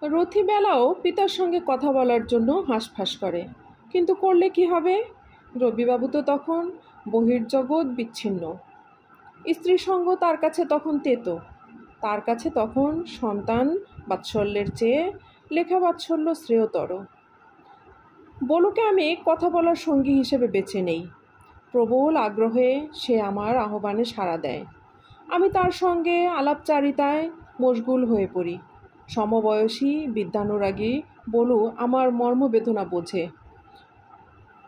রথিবেলাও পিতার সঙ্গে কথা বলার জন্য হাঁসফাঁস করে, কিন্তু করলে কি হবে? রবিবাবু তো তখন বহির্জগৎ বিচ্ছিন্ন। স্ত্রীর সঙ্গ তার কাছে তখন তেতো। তার কাছে তখন সন্তান বাৎসল্যের চেয়ে লেখা বাৎসল্য শ্রেয়তর। বলুকে আমি কথা বলার সঙ্গী হিসেবে বেছে নেই। প্রবল আগ্রহে সে আমার আহ্বানে সাড়া দেয়। আমি তার সঙ্গে আলাপচারিতায় মশগুল হয়ে পড়ি। সমবয়সী বিদ্যানুরাগী বলু আমার মর্মবেদনা বোঝে।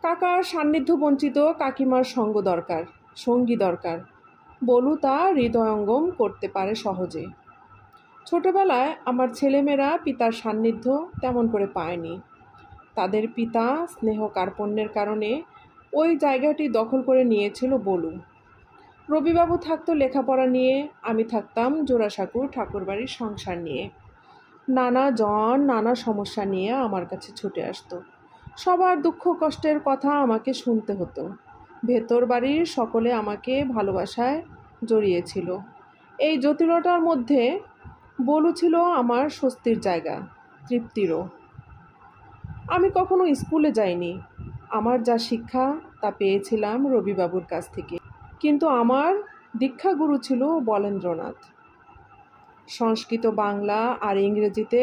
কাকার সান্নিধ্য বঞ্চিত কাকিমার সঙ্গ দরকার, সঙ্গী দরকার। বলু তা হৃদয়ঙ্গম করতে পারে সহজে। ছোটবেলায় আমার ছেলেমেয়েরা পিতার সান্নিধ্য তেমন করে পায়নি। তাদের পিতা স্নেহ কার্পণ্যের কারণে ওই জায়গাটি দখল করে নিয়েছিল বলু। রবিবাবু থাকতো লেখাপড়া নিয়ে, আমি থাকতাম জোড়াসাঁকোর ঠাকুরবাড়ির সংসার নিয়ে। নানা জন নানা সমস্যা নিয়ে আমার কাছে ছুটে আসতো। সবার দুঃখ কষ্টের কথা আমাকে শুনতে হতো। ভেতর বাড়ির সকলে আমাকে ভালোবাসায় জড়িয়েছিল। এই জটিলতার মধ্যে বলু ছিল আমার স্বস্তির জায়গা, তৃপ্তিরও। আমি কখনো স্কুলে যাইনি। আমার যা শিক্ষা তা পেয়েছিলাম রবিবাবুর কাছ থেকে। কিন্তু আমার দীক্ষাগুরু ছিল বলেন্দ্রনাথ। সংস্কৃত, বাংলা আর ইংরেজিতে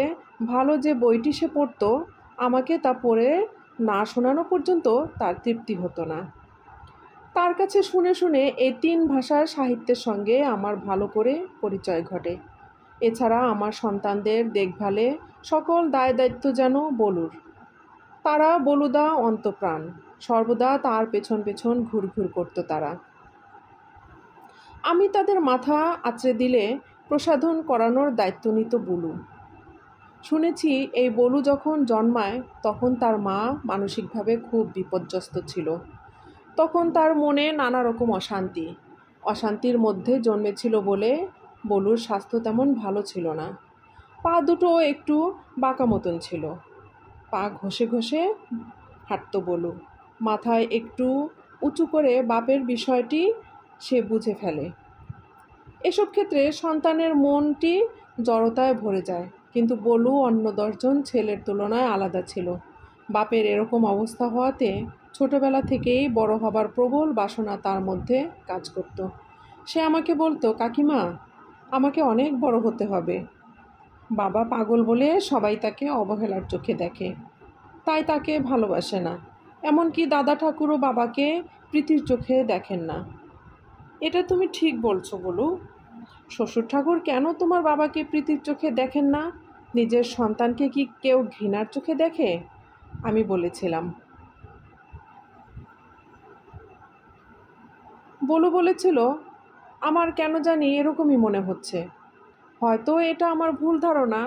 ভালো যে বইটি সে পড়ত, আমাকে তা পড়ে না শোনানো পর্যন্ত তার তৃপ্তি হতো না। তার কাছে শুনে শুনে এই 3 ভাষার সাহিত্যের সঙ্গে আমার ভালো করে পরিচয় ঘটে। এছাড়া আমার সন্তানদের দেখভালে সকল দায় দায়িত্ব যেন বলুর। তারা বলুদা অন্তপ্রাণ, সর্বদা তার পেছন পেছন ঘুরঘুর করত তারা। আমি তাদের মাথা আঁচড়ে দিলে প্রসাধন করানোর দায়িত্ব নিত বলু। শুনেছি এই বলু যখন জন্মায় তখন তার মা মানসিকভাবে খুব বিপর্যস্ত ছিল। তখন তার মনে নানা রকম অশান্তির মধ্যে জন্মেছিল বলে বলুর স্বাস্থ্য তেমন ভালো ছিল না। পা দুটো একটু বাঁকা মতন ছিল। পা ঘষে ঘষে হাঁটত বলু। মাথায় একটু উঁচু করে বাপের বিষয়টি সে বুঝে ফেলে। এসব ক্ষেত্রে সন্তানের মনটি জড়তায় ভরে যায়, কিন্তু বলু অন্য 10 জন ছেলের তুলনায় আলাদা ছিল। বাপের এরকম অবস্থা হওয়াতে ছোটবেলা থেকেই বড় হবার প্রবল বাসনা তার মধ্যে কাজ করত। সে আমাকে বলতো, কাকিমা, আমাকে অনেক বড় হতে হবে। বাবা পাগল বলে সবাই তাকে অবহেলার চোখে দেখে, তাই তাকে ভালোবাসে না। এমনকি দাদা ঠাকুরও বাবাকে প্রীতির চোখে দেখেন না। এটা তুমি ঠিক বলছো বলু। শ্বশুর ঠাকুর কেন তোমার বাবাকে প্রীতির চোখে দেখেন না? নিজের সন্তানকে কি কেউ ঘৃণার চোখে দেখে? আমি বলেছিলাম। বলু বলেছিল, আমার কেন জানি এরকমই মনে হচ্ছে। হয়তো এটা আমার ভুল ধারণা।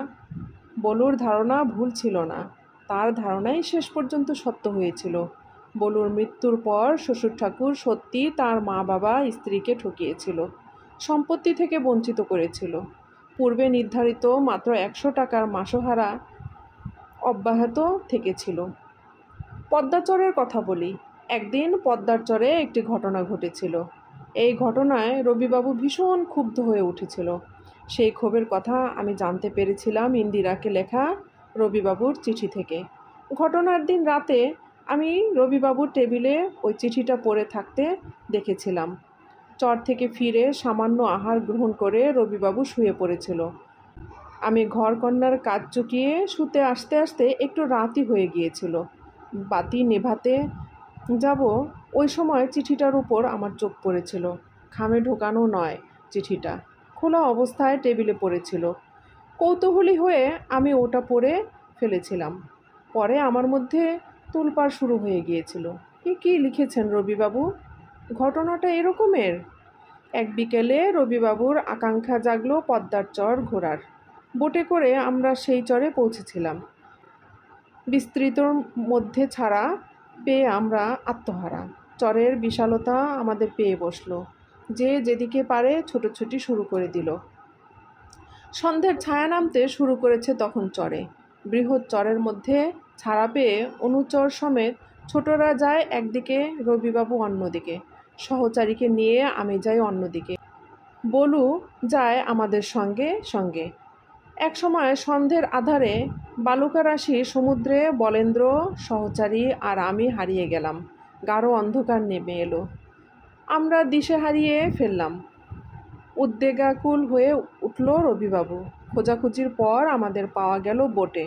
বলুর ধারণা ভুল ছিল না। তার ধারণাই শেষ পর্যন্ত সত্য হয়েছিল। বলুর মৃত্যুর পর শ্বশুর ঠাকুর সত্যি তার মা বাবা স্ত্রীকে ঠকিয়েছিল, সম্পত্তি থেকে বঞ্চিত করেছিল। পূর্বে নির্ধারিত মাত্র 100 টাকার মাসোহারা অব্যাহত থেকেছিল। পদ্মাচরের কথা বলি। একদিন পদ্মার চরে একটি ঘটনা ঘটেছিল। এই ঘটনায় রবিবাবু ভীষণ ক্ষুব্ধ হয়ে উঠেছিল। সেই ক্ষোভের কথা আমি জানতে পেরেছিলাম ইন্দিরাকে লেখা রবিবাবুর চিঠি থেকে। ঘটনার দিন রাতে আমি রবিবাবুর টেবিলে ওই চিঠিটা পড়ে থাকতে দেখেছিলাম। চর থেকে ফিরে সামান্য আহার গ্রহণ করে রবিবাবু শুয়ে পড়েছিল। আমি ঘরকন্নার কাজ চুকিয়ে শুতে আসতে আসতে একটু রাতই হয়ে গিয়েছিল। বাতি নেভাতে যাব, ওই সময় চিঠিটার উপর আমার চোখ পড়েছিল। খামে ঢোকানো নয়, চিঠিটা খোলা অবস্থায় টেবিলে পড়েছিল। কৌতূহলী হয়ে আমি ওটা পড়ে ফেলেছিলাম। পরে আমার মধ্যে তোলপাড় শুরু হয়ে গিয়েছিল। কি লিখেছেন রবিবাবু? ঘটনাটা এরকমের। এক বিকেলে রবিবাবুর আকাঙ্ক্ষা জাগলো পদ্মার চর ঘোরার। বোটে করে আমরা সেই চরে পৌঁছেছিলাম। বিস্তৃতর মধ্যে ছাড়া পেয়ে আমরা আত্মহারা। চরের বিশালতা আমাদের পেয়ে বসলো। যে যেদিকে পারে ছোটাছুটি শুরু করে দিল। সন্ধ্যের ছায়া নামতে শুরু করেছে তখন চরে। বৃহৎ চরের মধ্যে ছাড়া পেয়ে অনুচর সমেত ছোটরা যায় একদিকে, রবিবাবু অন্যদিকে। সহচারীকে নিয়ে আমি যাই অন্যদিকে। বলু যায় আমাদের সঙ্গে সঙ্গে। এক সময় সন্ধ্যের আধারে বালুকারাশি সমুদ্রে বলেন্দ্র, সহচারী আর আমি হারিয়ে গেলাম। গাঢ় অন্ধকার নেমে এলো। আমরা দিশে হারিয়ে ফেললাম। উদ্বেগাকুল হয়ে উঠল রবিবাবু। খোঁজাখুঁজির পর আমাদের পাওয়া গেল বোটে।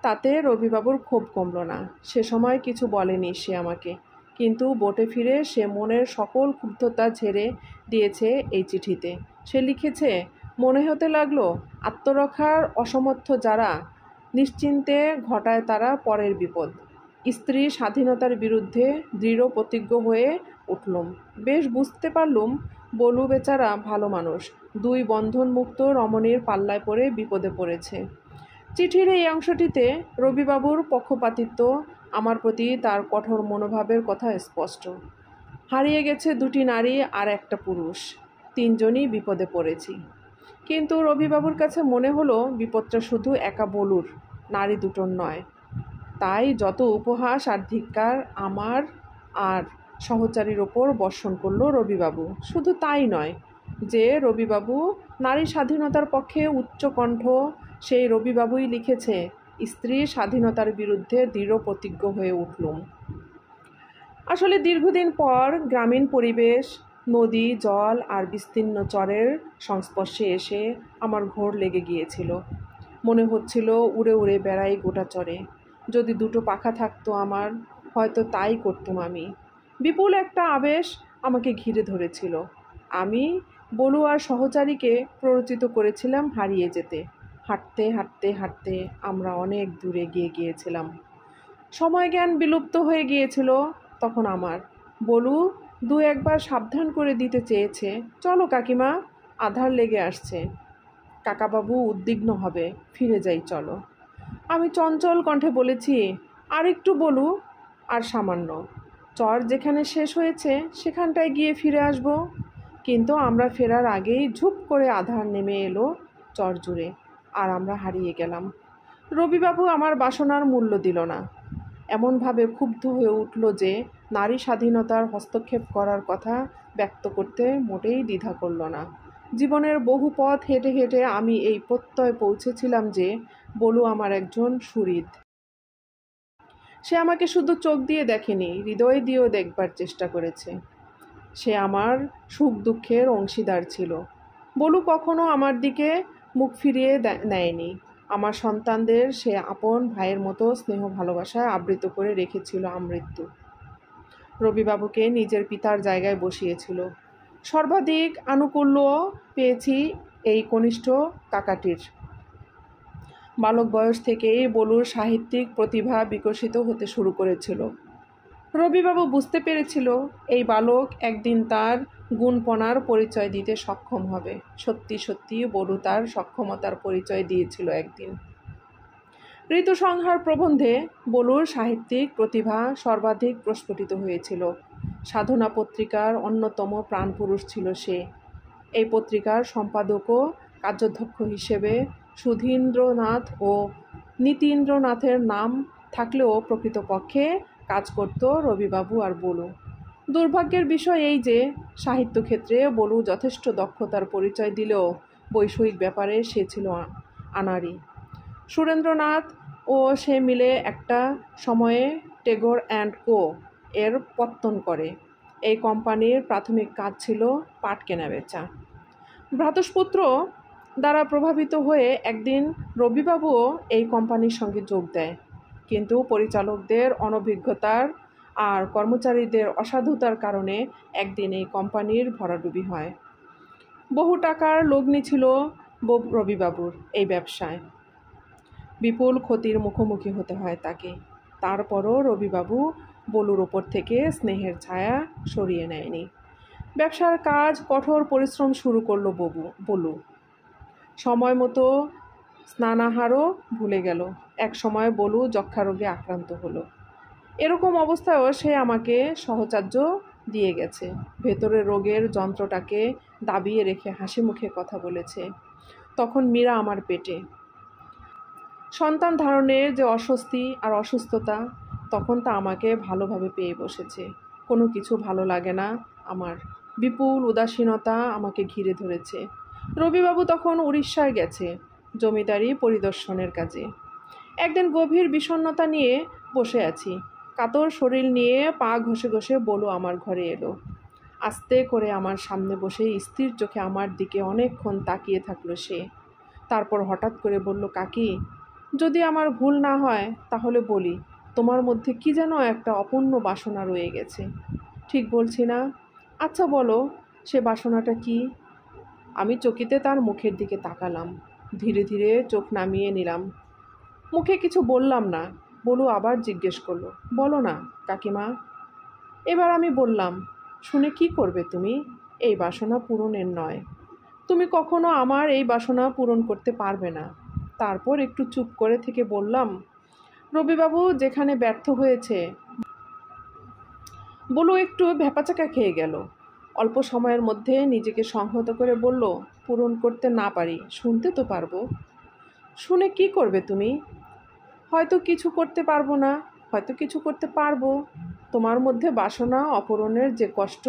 তাতে রবিবাবুর ক্ষোভ কমল না। সে সময় কিছু বলেনি সে আমাকে, কিন্তু বোটে ফিরে সে মনের সকল ক্ষুব্ধতা ঝেড়ে দিয়েছে এই চিঠিতে। সে লিখেছে, মনে হতে লাগলো আত্মরক্ষার অসমর্থ যারা নিশ্চিন্তে ঘটায় তারা পরের বিপদ। স্ত্রী স্বাধীনতার বিরুদ্ধে দৃঢ় প্রতিজ্ঞ হয়ে উঠলুম। বেশ বুঝতে পারলুম বলু বেচারা ভালো মানুষ, দুই বন্ধনমুক্ত রমণীর পাল্লায় পড়ে বিপদে পড়েছে। চিঠির এই অংশটিতে রবিবাবুর পক্ষপাতিত্ব, আমার প্রতি তার কঠোর মনোভাবের কথা স্পষ্ট। হারিয়ে গেছে দুটি নারী আর একটা পুরুষ, তিনজনই বিপদে পড়েছি। কিন্তু রবিবাবুর কাছে মনে হলো বিপদটা শুধু একা বলুর, নারী দুটোর নয়। তাই যত উপহাস আর ধিক্কার আমার আর সহচারীর ওপর বর্ষণ করল রবিবাবু। শুধু তাই নয়, যে রবিবাবু নারী স্বাধীনতার পক্ষে উচ্চকণ্ঠ, সেই রবিবাবুই লিখেছে, স্ত্রী স্বাধীনতার বিরুদ্ধে দৃঢ় প্রতিজ্ঞ হয়ে উঠলুম। আসলে দীর্ঘদিন পর গ্রামীণ পরিবেশ, নদী, জল আর বিস্তীর্ণ চরের সংস্পর্শে এসে আমার ঘোর লেগে গিয়েছিল। মনে হচ্ছিল উড়ে উড়ে বেড়াই গোটা চরে। যদি দুটো পাখা থাকতো আমার, হয়তো তাই করতুম আমি। বিপুল একটা আবেশ আমাকে ঘিরে ধরেছিল। আমি বলু আর সহচারীকে প্ররোচিত করেছিলাম হারিয়ে যেতে। হাঁটতে হাঁটতে হাঁটতে আমরা অনেক দূরে গিয়েছিলাম। সময় জ্ঞান বিলুপ্ত হয়ে গিয়েছিল তখন আমার। বলু দু একবার সাবধান করে দিতে চেয়েছে, চলো কাকিমা, আধার লেগে আসছে, কাকাবাবু উদ্বিগ্ন হবে, ফিরে যাই চলো। আমি চঞ্চল কণ্ঠে বলেছি, আর একটু বলু, আর সামান্য, চর যেখানে শেষ হয়েছে সেখানটায় গিয়ে ফিরে আসব। কিন্তু আমরা ফেরার আগেই ঝুপ করে আধার নেমে এলো চর জুড়ে, আর আমরা হারিয়ে গেলাম। রবিবাবু আমার বাসনার মূল্য দিল না। এমনভাবে ক্ষুব্ধ হয়ে উঠল যে নারী স্বাধীনতার হস্তক্ষেপ করার কথা ব্যক্ত করতে মোটেই দ্বিধা করল না। জীবনের বহু পথ হেঁটে হেঁটে আমি এই প্রত্যয় পৌঁছেছিলাম যে বলু আমার একজন সুহৃদ। সে আমাকে শুধু চোখ দিয়ে দেখেনি, হৃদয় দিয়েও দেখবার চেষ্টা করেছে। সে আমার সুখ দুঃখের অংশীদার ছিল। বলু কখনো আমার দিকে মুখ ফিরিয়ে নেয়নি। আমার সন্তানদের সে আপন ভাইয়ের মতো স্নেহ ভালোবাসায় আবৃত করে রেখেছিল আমৃত্যু। রবিবাবুকে নিজের পিতার জায়গায় বসিয়েছিল। সর্বাধিক আনুকূল্য পেয়েছি এই কনিষ্ঠ কাকাটির। বালক বয়স থেকেই বলুর সাহিত্যিক প্রতিভা বিকশিত হতে শুরু করেছিল। রবিবাবু বুঝতে পেরেছিল এই বালক একদিন তার গুণপনার পরিচয় দিতে সক্ষম হবে। সত্যি সত্যি বলু তার সক্ষমতার পরিচয় দিয়েছিল একদিন। ঋতুসংহার প্রবন্ধে বলুর সাহিত্যিক প্রতিভা সর্বাধিক প্রস্ফুটিত হয়েছিল। সাধনা পত্রিকার অন্যতম প্রাণপুরুষ ছিল সে। এই পত্রিকার সম্পাদক ও কার্যাধ্যক্ষ হিসেবে সুধীন্দ্রনাথ ও নীতীন্দ্রনাথের নাম থাকলেও প্রকৃতপক্ষে কাজ করত রবিবাবু আর বলু। দুর্ভাগ্যের বিষয় এই যে সাহিত্যক্ষেত্রে বলু যথেষ্ট দক্ষতার পরিচয় দিলেও বৈষয়িক ব্যাপারে সে ছিল আনাড়ি। সুরেন্দ্রনাথ ও সে মিলে একটা সময়ে টেগোর অ্যান্ড কো এর পত্তন করে। এই কোম্পানির প্রাথমিক কাজ ছিল পাট কেনাবেচা। ভ্রাতুষ্পুত্র দ্বারা প্রভাবিত হয়ে একদিন রবিবাবুও এই কোম্পানির সঙ্গে যোগ দেয়। কিন্তু পরিচালকদের অনভিজ্ঞতার আর কর্মচারীদের অসাধুতার কারণে একদিন এই কোম্পানির ভরাডুবি হয়। বহু টাকার লগ্নি ছিল রবিবাবুর এই ব্যবসায়। বিপুল ক্ষতির মুখোমুখি হতে হয় তাকে। তারপরও রবিবাবু বলুর ওপর থেকে স্নেহের ছায়া সরিয়ে নেয়নি। ব্যবসার কাজ কঠোর পরিশ্রম শুরু করলো বলু। সময় মতো স্নানাহারও ভুলে গেল। এক সময় বলু যক্ষা রোগে আক্রান্ত হলো। এরকম অবস্থায়ও সে আমাকে সহচর্য দিয়ে গেছে। ভেতরের রোগের যন্ত্রটাকে দাবিয়ে রেখে হাসি মুখে কথা বলেছে। তখন মীরা আমার পেটে। সন্তান ধারণের যে অস্বস্তি আর অসুস্থতা, তখন তা আমাকে ভালোভাবে পেয়ে বসেছে। কোনো কিছু ভালো লাগে না আমার। বিপুল উদাসীনতা আমাকে ঘিরে ধরেছে। রবিবাবু তখন উড়িষ্যায় গেছে। জমিদারি পরিদর্শনের কাজে। একদিন গভীর বিষণ্ণতা নিয়ে বসে আছি, কাতর শরীর নিয়ে পা ঘষে ঘষে বলু আমার ঘরে এলো। আস্তে করে আমার সামনে বসে স্থির চোখে আমার দিকে অনেকক্ষণ তাকিয়ে থাকলো সে। তারপর হঠাৎ করে বলল, কাকি, যদি আমার ভুল না হয় তাহলে বলি, তোমার মধ্যে কি যেন একটা অপূর্ণ বাসনা রয়ে গেছে। ঠিক বলছি না? আচ্ছা বলো, সে বাসনাটা কি? আমি চকিতে তার মুখের দিকে তাকালাম, ধীরে ধীরে চোখ নামিয়ে নিলাম। মুখে কিছু বললাম না। বলু আবার জিজ্ঞেস করলো, বলো না কাকিমা। এবার আমি বললাম, শুনে কি করবে তুমি? এই বাসনা পূরণের নয়। তুমি কখনো আমার এই বাসনা পূরণ করতে পারবে না। তারপর একটু চুপ করে থেকে বললাম, রবিবাবু যেখানে ব্যর্থ হয়েছে। বলু একটু ভ্যাপাচাকা খেয়ে গেল। অল্প সময়ের মধ্যে নিজেকে সংহত করে বলল, পূরণ করতে না পারি, শুনতে তো পারবো। শুনে কি করবে তুমি? হয়তো কিছু করতে পারবো না, হয়তো কিছু করতে পারবো। তোমার মধ্যে বাসনা অপূরণের যে কষ্ট,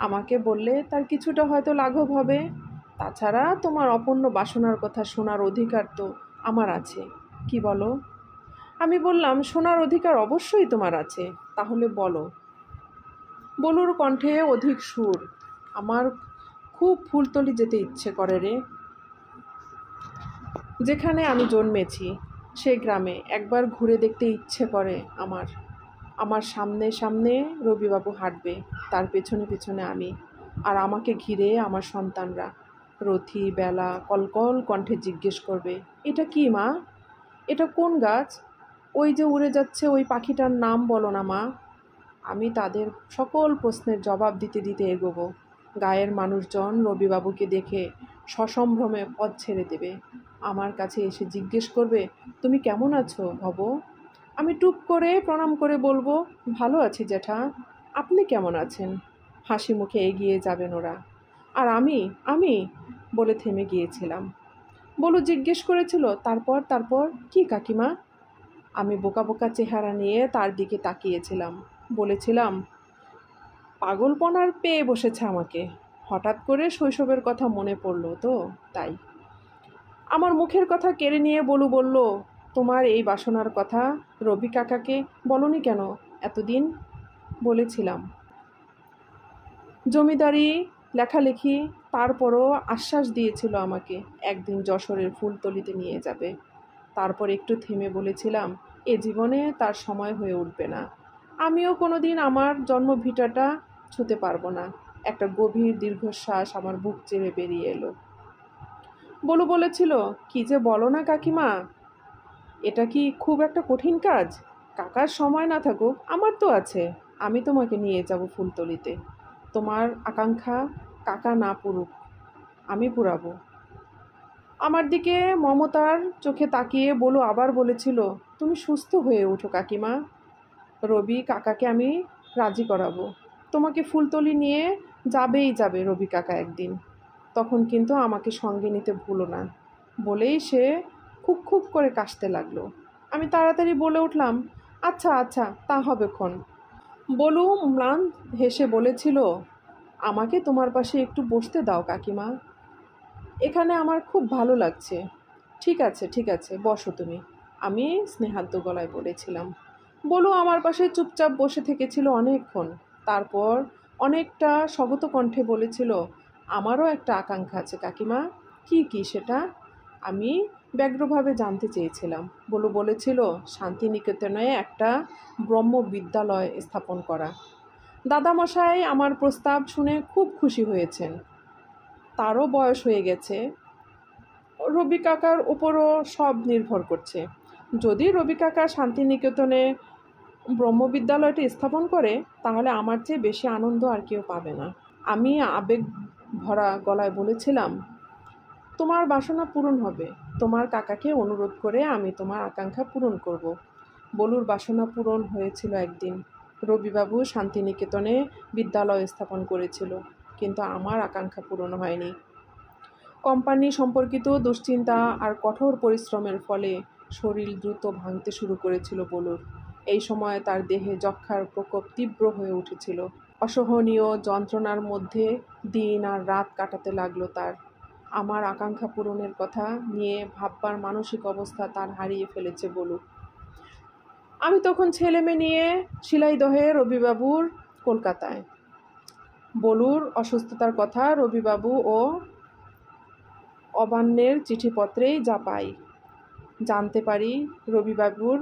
আমাকে বললে তার কিছুটা হয়তো লাঘব হবে। তাছাড়া তোমার অপূর্ণ বাসনার কথা শোনার অধিকার তো আমার আছে, কি বলো? আমি বললাম, শোনার অধিকার অবশ্যই তোমার আছে, তাহলে বলো। বলুর কণ্ঠে অধিক সুর। আমার খুব ফুলতলি যেতে ইচ্ছে করে রে। যেখানে আমি জন্মেছি সেই গ্রামে একবার ঘুরে দেখতে ইচ্ছে করে আমার। আমার সামনে সামনে রবিবাবু হাঁটবে, তার পেছনে পেছনে আমি, আর আমাকে ঘিরে আমার সন্তানরা। রথি বেলা কলকল কণ্ঠে জিজ্ঞেস করবে, এটা কি মা? এটা কোন গাছ? ওই যে উড়ে যাচ্ছে ওই পাখিটার নাম বলো না মা। আমি তাদের সকল প্রশ্নের জবাব দিতে দিতে এগোবো। গায়ের মানুষজন রবিবাবুকে দেখে সসম্ভ্রমে পথ ছেড়ে দেবে। আমার কাছে এসে জিজ্ঞেস করবে, তুমি কেমন আছো ভব? আমি টুপ করে প্রণাম করে বলবো, ভালো আছি জ্যাঠা, আপনি কেমন আছেন? হাসি মুখে এগিয়ে যাবেন ওরা। আর আমি আমি বলে থেমে গিয়েছিলাম। বলু জিজ্ঞেস করেছিল, তারপর তারপর কি কাকিমা? আমি বোকা বোকা চেহারা নিয়ে তার দিকে তাকিয়েছিলাম। বলেছিলাম, পাগলপনার পেয়ে বসেছে আমাকে। হঠাৎ করে শৈশবের কথা মনে পড়ল তো, তাই। আমার মুখের কথা কেড়ে নিয়ে বলু বলল, তোমার এই বাসনার কথা রবি কাকাকে বলনি কেন এতদিন? বলেছিলাম, জমিদারি, লেখালেখি, তারপরও আশ্বাস দিয়েছিল আমাকে একদিন যশোরের ফুলতলিতে নিয়ে যাবে। তারপর একটু থেমে বলেছিলাম, এ জীবনে তার সময় হয়ে উঠবে না। আমিও কোনো দিন আমার জন্মভিটাটা ছুঁতে পারবো না। একটা গভীর দীর্ঘশ্বাস আমার বুক চেড়ে বেরিয়ে এলো। বলু বলেছিল, কি যে বলো না কাকিমা, এটা কি খুব একটা কঠিন কাজ? কাকার সময় না থাকুক, আমার তো আছে। আমি তোমাকে নিয়ে যাব ফুলতলিতে। তোমার আকাঙ্ক্ষা কাকা না পুরুক, আমি পুরাবো। আমার দিকে মমতার চোখে তাকিয়ে বলু আবার বলেছিল, তুমি সুস্থ হয়ে ওঠো কাকিমা। রবি কাকাকে আমি রাজি করাবো। তোমাকে ফুলতলি নিয়ে যাবেই যাবে রবি কাকা একদিন। তখন কিন্তু আমাকে সঙ্গে নিতে ভুলো না। বলেই সে খুব খুব করে কাশতে লাগলো। আমি তাড়াতাড়ি বলে উঠলাম, আচ্ছা আচ্ছা, তা হবে ক্ষণ। বলু ম্লান হেসে বলেছিল, আমাকে তোমার পাশে একটু বসতে দাও কাকিমা, এখানে আমার খুব ভালো লাগছে। ঠিক আছে ঠিক আছে, বসো তুমি, আমি স্নেহাদ্র গলায় বলেছিলাম। বলু আমার পাশে চুপচাপ বসে থেকেছিল অনেকক্ষণ। তারপর অনেকটা স্বগত কণ্ঠে বলেছিল, আমারও একটা আকাঙ্ক্ষা আছে কাকিমা। কি কি সেটা? আমি ব্যগ্রভাবে জানতে চেয়েছিলাম। বলু বলেছিল, শান্তিনিকেতনে একটা ব্রহ্মবিদ্যালয় স্থাপন করা। দাদামশাই আমার প্রস্তাব শুনে খুব খুশি হয়েছেন। তারও বয়স হয়ে গেছে। রবি কাকার উপরও সব নির্ভর করছে। যদি রবি কাকা শান্তিনিকেতনে ব্রহ্মবিদ্যালয়টি স্থাপন করে, তাহলে আমার চেয়ে বেশি আনন্দ আর কেউ পাবে না। আমি আবেগ ভরা গলায় বলেছিলাম, তোমার বাসনা পূরণ হবে। তোমার কাকাকে অনুরোধ করে আমি তোমার আকাঙ্ক্ষা পূরণ করব। বলুর বাসনা পূরণ হয়েছিল একদিন। রবিবাবু শান্তিনিকেতনে বিদ্যালয় স্থাপন করেছিল, কিন্তু আমার আকাঙ্ক্ষা পূরণ হয়নি। কোম্পানি সম্পর্কিত দুশ্চিন্তা আর কঠোর পরিশ্রমের ফলে শরীর দ্রুত ভাঙতে শুরু করেছিল বলুর। এই সময় তার দেহে যক্ষ্মার প্রকোপ তীব্র হয়ে উঠেছিল। অসহনীয় যন্ত্রণার মধ্যে দিন আর রাত কাটাতে লাগলো তার। আমার আকাঙ্ক্ষা পূরণের কথা নিয়ে ভাববার মানসিক অবস্থা তার হারিয়ে ফেলেছে বলু। আমি তখন ছেলে মেয়ে নিয়ে শিলাইদহে রবিবাবুর কলকাতায়। বলুর অসুস্থতার কথা রবিবাবু ও অবান্যের চিঠিপত্রেই যা পাই। জানতে পারি রবিবাবুর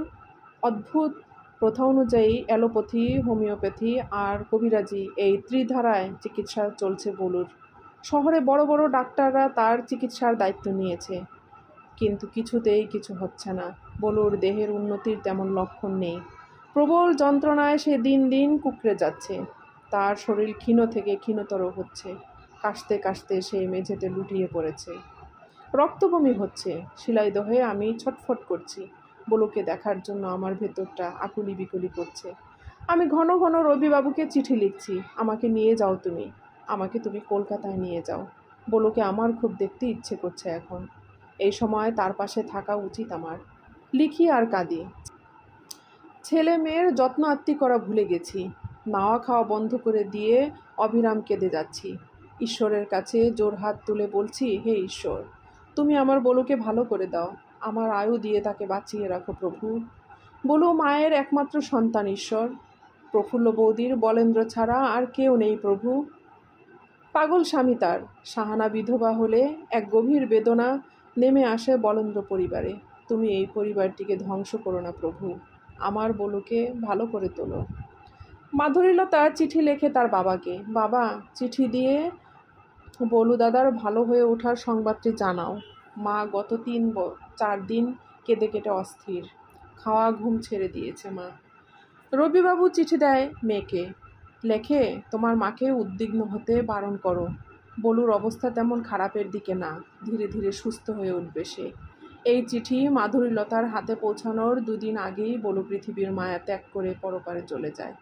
অদ্ভুত প্রথা অনুযায়ী অ্যালোপ্যাথি, হোমিওপ্যাথি আর কবিরাজি এই ত্রিধারায় চিকিৎসা চলছে বলুর। শহরে বড় বড় ডাক্তাররা তার চিকিৎসার দায়িত্ব নিয়েছে, কিন্তু কিছুতেই কিছু হচ্ছে না। বলুর দেহের উন্নতির তেমন লক্ষণ নেই। প্রবল যন্ত্রণায় সে দিন দিন কুঁকড়ে যাচ্ছে। তার শরীর ক্ষীণ থেকে ক্ষীণতর হচ্ছে। কাশতে কাশতে সে মেঝেতে লুটিয়ে পড়েছে। রক্তবমি হচ্ছে। শিলাইদহে আমি ছটফট করছি। বলুকে দেখার জন্য আমার ভেতরটা আকুলি বিকুলি করছে। আমি ঘন ঘন রবিবাবুকে চিঠি লিখছি, আমাকে নিয়ে যাও তুমি, আমাকে তুমি কলকাতায় নিয়ে যাও। বলুকে আমার খুব দেখতে ইচ্ছে করছে এখন। এই সময় তার পাশে থাকা উচিত আমার। লিখি আর কাঁদি। ছেলে মেয়ের যত্ন আত্তি করা ভুলে গেছি। নাওয়া খাওয়া বন্ধ করে দিয়ে অবিরাম কেঁদে যাচ্ছি। ঈশ্বরের কাছে জোর হাত তুলে বলছি, হে ঈশ্বর, তুমি আমার বলুকে ভালো করে দাও। আমার আয়ু দিয়ে তাকে বাঁচিয়ে রাখো প্রভু। বলু মায়ের একমাত্র সন্তান ঈশ্বর। প্রফুল্ল বৌদির বলেন্দ্র ছাড়া আর কেউ নেই প্রভু। পাগল স্বামী তার। সাহানা বিধবা হলে এক গভীর বেদনা নেমে আসে বলেন্দ্র পরিবারে। তুমি এই পরিবারটিকে ধ্বংস করো না প্রভু। আমার বলুকে ভালো করে তোলো। মাধুরীলতা চিঠি লেখে তার বাবাকে, বাবা, চিঠি দিয়ে বলু দাদার ভালো হয়ে ওঠার সংবাদটি জানাও। মা গত 3-4 দিন কেঁদে কেটে অস্থির। খাওয়া ঘুম ছেড়ে দিয়েছে মা। রবিবাবু চিঠি দেয় মেয়েকে, লেখে, তোমার মাকে উদ্বিগ্ন হতে বারণ করো। বলুর অবস্থা তেমন খারাপের দিকে না, ধীরে ধীরে সুস্থ হয়ে উঠবে সে। এই চিঠি মাধুরীলতার হাতে পৌঁছানোর 2 দিন আগেই বলু পৃথিবীর মায়া ত্যাগ করে পরপারে চলে যায়।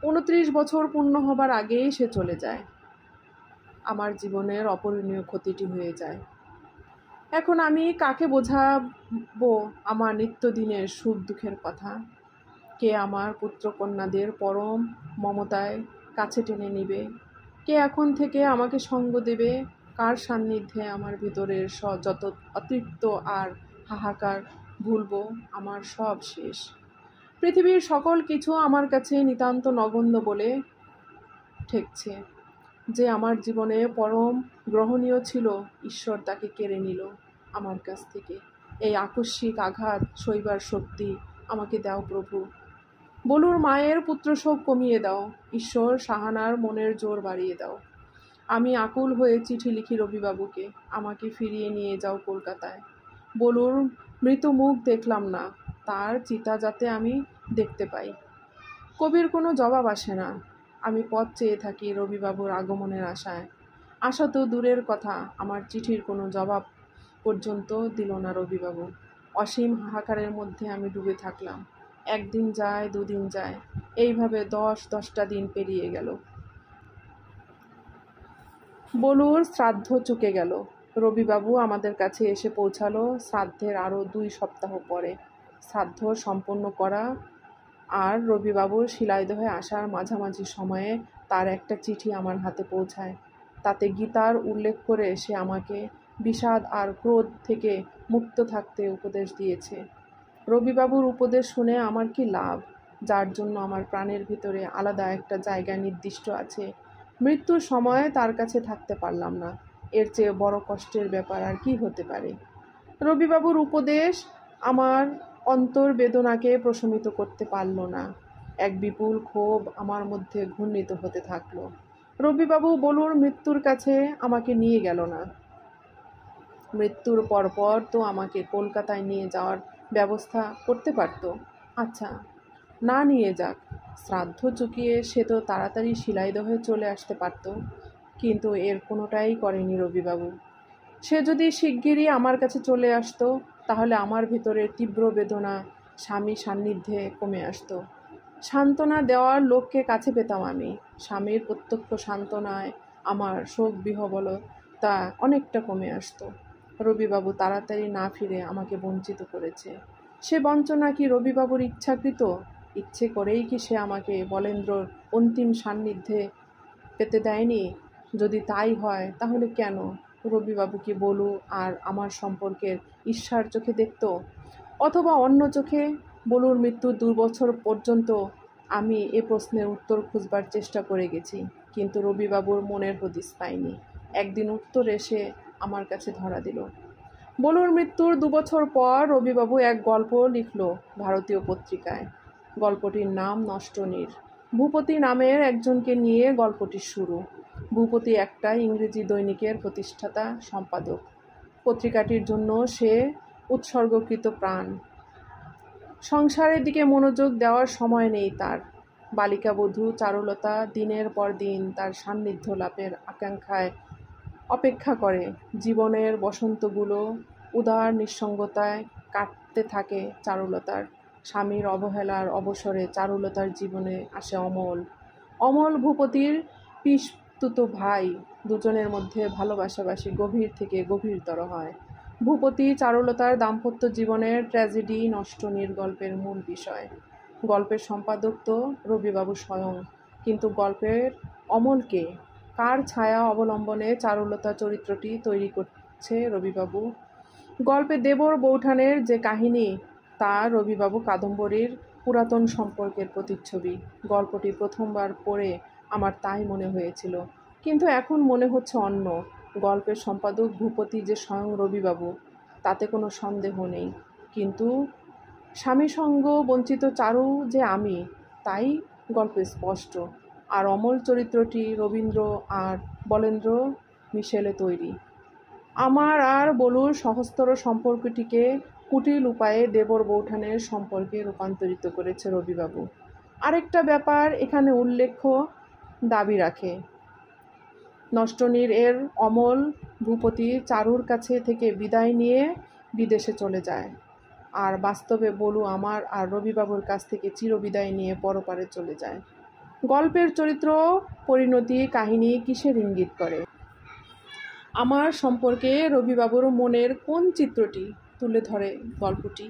29 বছর পূর্ণ হবার আগেই সে চলে যায়। আমার জীবনের অপূরণীয় ক্ষতিটি হয়ে যায়। এখন আমি কাকে বোঝাবো আমার নিত্যদিনের সুখ দুঃখের কথা? কে আমার পুত্রকন্যাদের পরম মমতায় কাছে টেনে নিবে? কে এখন থেকে আমাকে সঙ্গ দেবে? কার সান্নিধ্যে আমার ভিতরের যত অতৃপ্ত আর হাহাকার ভুলবো? আমার সব শেষ। পৃথিবীর সকল কিছু আমার কাছে নিতান্ত নগণ্য বলে ঠেকছে। যে আমার জীবনে পরম গ্রহণীয় ছিল, ঈশ্বর তাকে কেড়ে নিল আমার কাছ থেকে। এই আকস্মিক আঘাত সইবার শক্তি আমাকে দাও প্রভু। বলুর মায়ের পুত্রশোক কমিয়ে দাও। ঈশ্বর, সাহানার মনের জোর বাড়িয়ে দাও। আমি আকুল হয়ে চিঠি লিখি রবিবাবুকে, আমাকে ফিরিয়ে নিয়ে যাও কলকাতায়। বলুর মৃত মুখ দেখলাম না, তার চিতা যাতে আমি দেখতে পাই। কবির কোনো জবাব আসে না। আমি পথ চেয়ে থাকি রবিবাবুর আগমনের আশায়। আশা তো দূরের কথা, আমার চিঠির কোনো জবাব পর্যন্ত দিল না রবিবাবু। অসীম হাহাকারের মধ্যে আমি ডুবে থাকলাম। 1 দিন যায়, 2 দিন যায়, এইভাবে 10-10টা দিন পেরিয়ে গেল। বলুর শ্রাদ্ধ চুকে গেল। রবিবাবু আমাদের কাছে এসে পৌঁছালো শ্রাদ্ধের আরও 2 সপ্তাহ পরে। শ্রাদ্ধ সম্পন্ন করা আর রবিবাবুর শিলাইদহে আসার মাঝামাঝি সময়ে তার একটা চিঠি আমার হাতে পৌঁছায়। তাতে গীতার উল্লেখ করে সে আমাকে বিষাদ আর ক্রোধ থেকে মুক্ত থাকতে উপদেশ দিয়েছে। রবিবাবুর উপদেশ শুনে আমার কি লাভ, যার জন্য আমার প্রাণের ভিতরে আলাদা একটা জায়গা নির্দিষ্ট আছে। মৃত্যুর সময় তার কাছে থাকতে পারলাম না। এর চেয়ে বড় কষ্টের ব্যাপার আর কি হতে পারে? রবিবাবুর উপদেশ আমার অন্তর বেদনাকে প্রশমিত করতে পারল না। এক বিপুল ক্ষোভ আমার মধ্যে ঘূর্ণিত হতে থাকলো। রবিবাবু বলুর মৃত্যুর কাছে আমাকে নিয়ে গেল না। মৃত্যুর পরপর তো আমাকে কলকাতায় নিয়ে যাওয়ার ব্যবস্থা করতে পারত। আচ্ছা, না নিয়ে যাক, শ্রাদ্ধ চুকিয়ে সে তো তাড়াতাড়ি শিলাইদহে চলে আসতে পারত। কিন্তু এর কোনোটাই করেনি রবিবাবু। সে যদি শিগগিরই আমার কাছে চলে আসতো, তাহলে আমার ভিতরের তীব্র বেদনা স্বামী সান্নিধ্যে কমে আসতো। সান্ত্বনা দেওয়ার লোককে কাছে পেতাম আমি। স্বামীর প্রত্যক্ষ সান্ত্বনায় আমার শোক বিহ্বলতা অনেকটা কমে আসতো। রবিবাবু তাড়াতাড়ি না ফিরে আমাকে বঞ্চিত করেছে। সে বঞ্চনা কি রবিবাবুর ইচ্ছাকৃত? ইচ্ছে করেই কি সে আমাকে বলেন্দ্রর অন্তিম সান্নিধ্যে পেতে দেয়নি? যদি তাই হয়, তাহলে কেন? রবিবাবু কি বলু আর আমার সম্পর্কের ঈর্ষার চোখে দেখত, অথবা অন্য চোখে? বলুর মৃত্যুর 2 বছর পর্যন্ত আমি এ প্রশ্নের উত্তর খুঁজবার চেষ্টা করে গেছি, কিন্তু রবিবাবুর মনের হদিস পাইনি। একদিন উত্তর এসে আমার কাছে ধরা দিল। বলুর মৃত্যুর 2 বছর পর রবিবাবু এক গল্প লিখল ভারতীয় পত্রিকায়। গল্পটির নাম নষ্টনীড়। ভূপতি নামের একজনকে নিয়ে গল্পটির শুরু। ভূপতি একটা ইংরেজি দৈনিকের প্রতিষ্ঠাতা সম্পাদক। পত্রিকাটির জন্য সে উৎসর্গকৃত প্রাণ। সংসারের দিকে মনোযোগ দেওয়ার সময় নেই তার। বালিকাবধূ চারুলতা দিনের পর দিন তার সান্নিধ্য লাভের আকাঙ্ক্ষায় অপেক্ষা করে। জীবনের বসন্তগুলো উদার নিঃসঙ্গতায় কাটতে থাকে চারুলতার। স্বামীর অবহেলার অবসরে চারুলতার জীবনে আসে অমল। অমল ভূপতির পিসতুত ভাই। দুজনের মধ্যে ভালোবাসাবাসি গভীর থেকে গভীরতর হয়। ভূপতি চারুলতার দাম্পত্য জীবনের ট্র্যাজেডি নষ্টনীড় গল্পের মূল বিষয়। গল্পের সম্পাদক তো রবিবাবু স্বয়ং, কিন্তু গল্পের অমলকে, কার ছায়া অবলম্বনে চারুলতা চরিত্রটি তৈরি করছে রবিবাবু? গল্পে দেবর বৌঠানের যে কাহিনী, তা রবিবাবু কাদম্বরীর পুরাতন সম্পর্কের প্রতিচ্ছবি। গল্পটি প্রথমবার পড়ে আমার তাই মনে হয়েছিল, কিন্তু এখন মনে হচ্ছে অন্য। গল্পের সম্পাদক ভূপতি যে স্বয়ং রবিবাবু, তাতে কোনো সন্দেহ নেই, কিন্তু স্বামীসঙ্গ বঞ্চিত চারু যে আমি, তাই গল্পে স্পষ্ট। আর অমল চরিত্রটি রবীন্দ্র আর বলেন্দ্র মিশেলে তৈরি। আমার আর বলুর সহস্তর সম্পর্কটিকে কুটিল উপায়ে দেবর বৌঠানের সম্পর্কে রূপান্তরিত করেছে রবিবাবু। আরেকটা ব্যাপার এখানে উল্লেখ্য দাবি রাখে। নষ্টনীড় এর অমল ভূপতি চারুর কাছে থেকে বিদায় নিয়ে বিদেশে চলে যায়, আর বাস্তবে বলু আমার আর রবিবাবুর কাছ থেকে চিরবিদায় নিয়ে পরপারে চলে যায়। গল্পের চরিত্র পরিণতি কাহিনী কিসের ইঙ্গিত করে? আমার সম্পর্কে রবিবাবুর মনের কোন চিত্রটি তুলে ধরে গল্পটি?